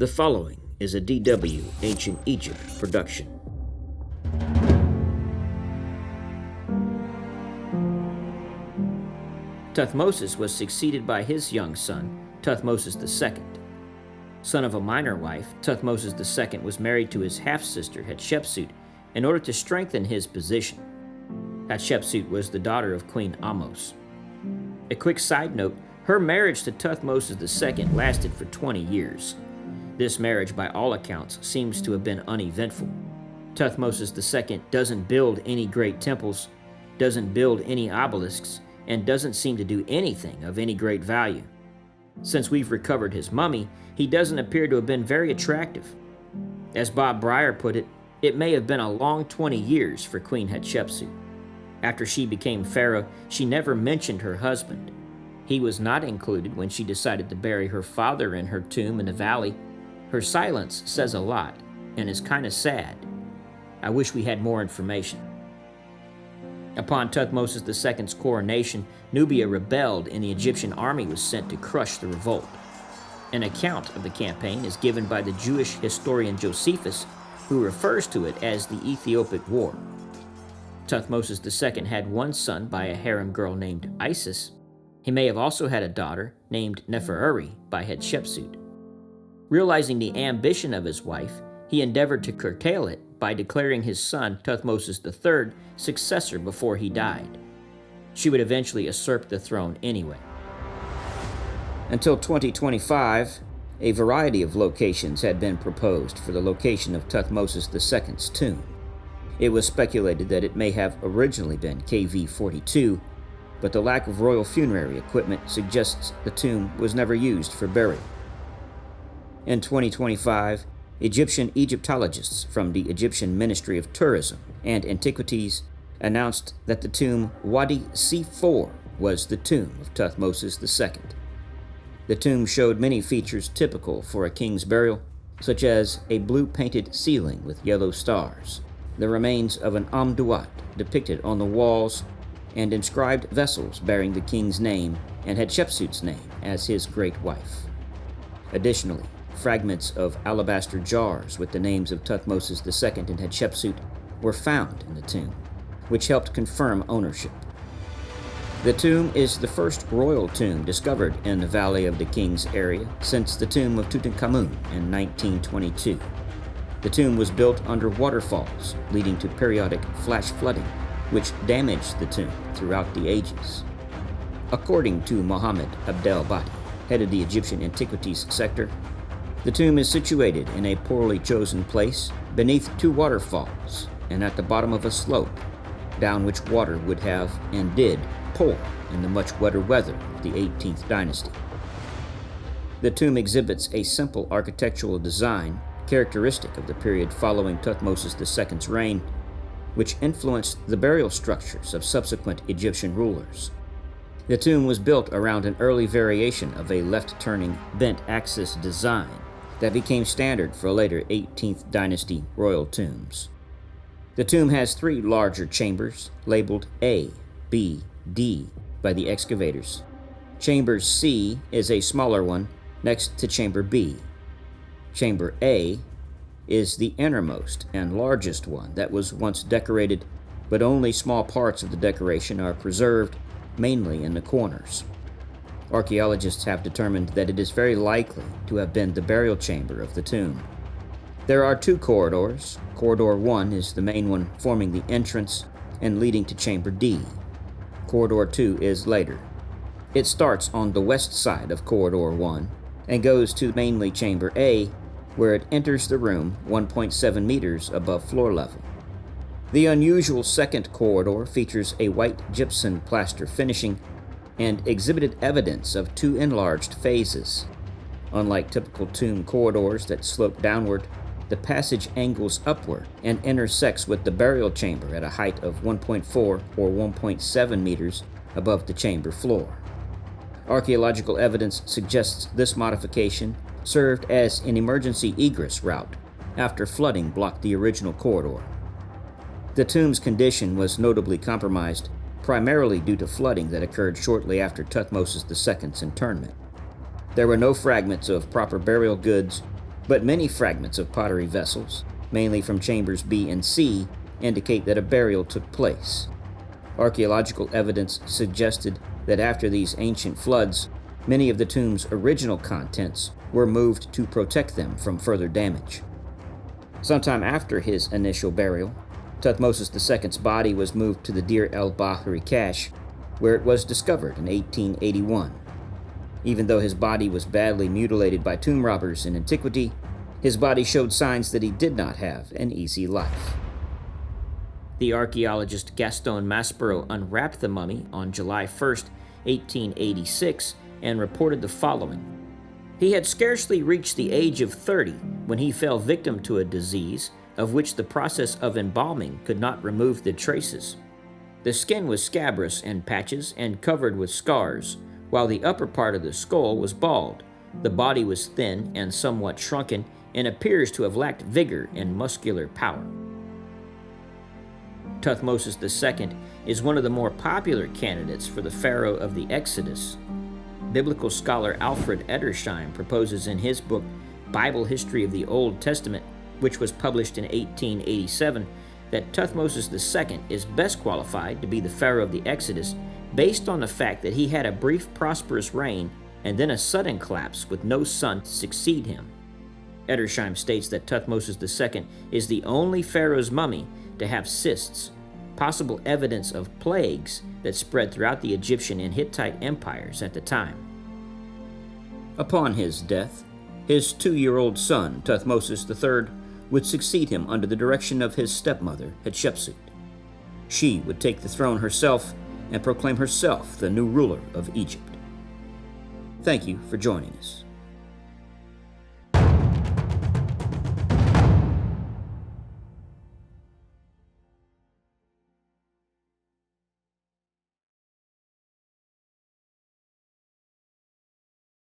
The following is a DW Ancient Egypt production. Thutmosis was succeeded by his young son, Thutmosis II. Son of a minor wife, Thutmosis II was married to his half-sister Hatshepsut in order to strengthen his position. Hatshepsut was the daughter of Queen Ahmose. A quick side note, her marriage to Thutmosis II lasted for 20 years. This marriage, by all accounts, seems to have been uneventful. Thutmosis II doesn't build any great temples, doesn't build any obelisks, and doesn't seem to do anything of any great value. Since we've recovered his mummy, he doesn't appear to have been very attractive. As Bob Breyer put it, it may have been a long 20 years for Queen Hatshepsut. After she became pharaoh, she never mentioned her husband. He was not included when she decided to bury her father in her tomb in the valley. Her silence says a lot, and is kind of sad. I wish we had more information. Upon Thutmosis II's coronation, Nubia rebelled and the Egyptian army was sent to crush the revolt. An account of the campaign is given by the Jewish historian Josephus, who refers to it as the Ethiopic War. Thutmosis II had one son by a harem girl named Isis. He may have also had a daughter named Neferuri by Hatshepsut. Realizing the ambition of his wife, he endeavored to curtail it by declaring his son Thutmosis III successor before he died. She would eventually usurp the throne anyway. Until 2025, a variety of locations had been proposed for the location of Thutmosis II's tomb. It was speculated that it may have originally been KV-42, but the lack of royal funerary equipment suggests the tomb was never used for burial. In 2025, Egyptian Egyptologists from the Egyptian Ministry of Tourism and Antiquities announced that the tomb Wadi C-4 was the tomb of Thutmosis II. The tomb showed many features typical for a king's burial, such as a blue-painted ceiling with yellow stars, the remains of an Amduat depicted on the walls, and inscribed vessels bearing the king's name and Hatshepsut's name as his great wife. Additionally, fragments of alabaster jars with the names of Thutmosis II and Hatshepsut were found in the tomb, which helped confirm ownership. The tomb is the first royal tomb discovered in the Valley of the Kings area since the tomb of Tutankhamun in 1922. The tomb was built under waterfalls, leading to periodic flash flooding, which damaged the tomb throughout the ages. According to Mohammed Abdel-Badi, head of the Egyptian Antiquities sector, the tomb is situated in a poorly chosen place beneath two waterfalls and at the bottom of a slope, down which water would have and did pour in the much wetter weather of the 18th dynasty. The tomb exhibits a simple architectural design characteristic of the period following Thutmosis II's reign, which influenced the burial structures of subsequent Egyptian rulers. The tomb was built around an early variation of a left-turning bent-axis design that became standard for later 18th dynasty royal tombs. The tomb has three larger chambers, labeled A, B, D by the excavators. Chamber C is a smaller one next to Chamber B. Chamber A is the innermost and largest one that was once decorated, but only small parts of the decoration are preserved, mainly in the corners. Archaeologists have determined that it is very likely to have been the burial chamber of the tomb. There are two corridors. Corridor 1 is the main one forming the entrance and leading to Chamber D. Corridor 2 is later. It starts on the west side of Corridor 1 and goes to mainly Chamber A, where it enters the room 1.7 meters above floor level. The unusual second corridor features a white gypsum plaster finishing and exhibited evidence of two enlarged phases. Unlike typical tomb corridors that slope downward, the passage angles upward and intersects with the burial chamber at a height of 1.4 or 1.7 meters above the chamber floor. Archaeological evidence suggests this modification served as an emergency egress route after flooding blocked the original corridor. The tomb's condition was notably compromised, primarily due to flooding that occurred shortly after Thutmosis II's internment. There were no fragments of proper burial goods, but many fragments of pottery vessels, mainly from chambers B and C, indicate that a burial took place. Archaeological evidence suggested that after these ancient floods, many of the tomb's original contents were moved to protect them from further damage. Sometime after his initial burial, Thutmose II's body was moved to the Deir el-Bahri cache, where it was discovered in 1881. Even though his body was badly mutilated by tomb robbers in antiquity, his body showed signs that he did not have an easy life. The archaeologist Gaston Maspero unwrapped the mummy on July 1, 1886, and reported the following. He had scarcely reached the age of 30 when he fell victim to a disease of which the process of embalming could not remove the traces. The skin was scabrous in patches and covered with scars, while the upper part of the skull was bald. The body was thin and somewhat shrunken and appears to have lacked vigor and muscular power. Thutmose II is one of the more popular candidates for the Pharaoh of the Exodus. Biblical scholar Alfred Edersheim proposes in his book Bible History of the Old Testament, which was published in 1887, that Thutmose II is best qualified to be the Pharaoh of the Exodus based on the fact that he had a brief prosperous reign and then a sudden collapse with no son to succeed him. Edersheim states that Thutmose II is the only pharaoh's mummy to have cysts, possible evidence of plagues that spread throughout the Egyptian and Hittite empires at the time. Upon his death, his 2-year-old son, Thutmose III, would succeed him under the direction of his stepmother, Hatshepsut. She would take the throne herself and proclaim herself the new ruler of Egypt. Thank you for joining us.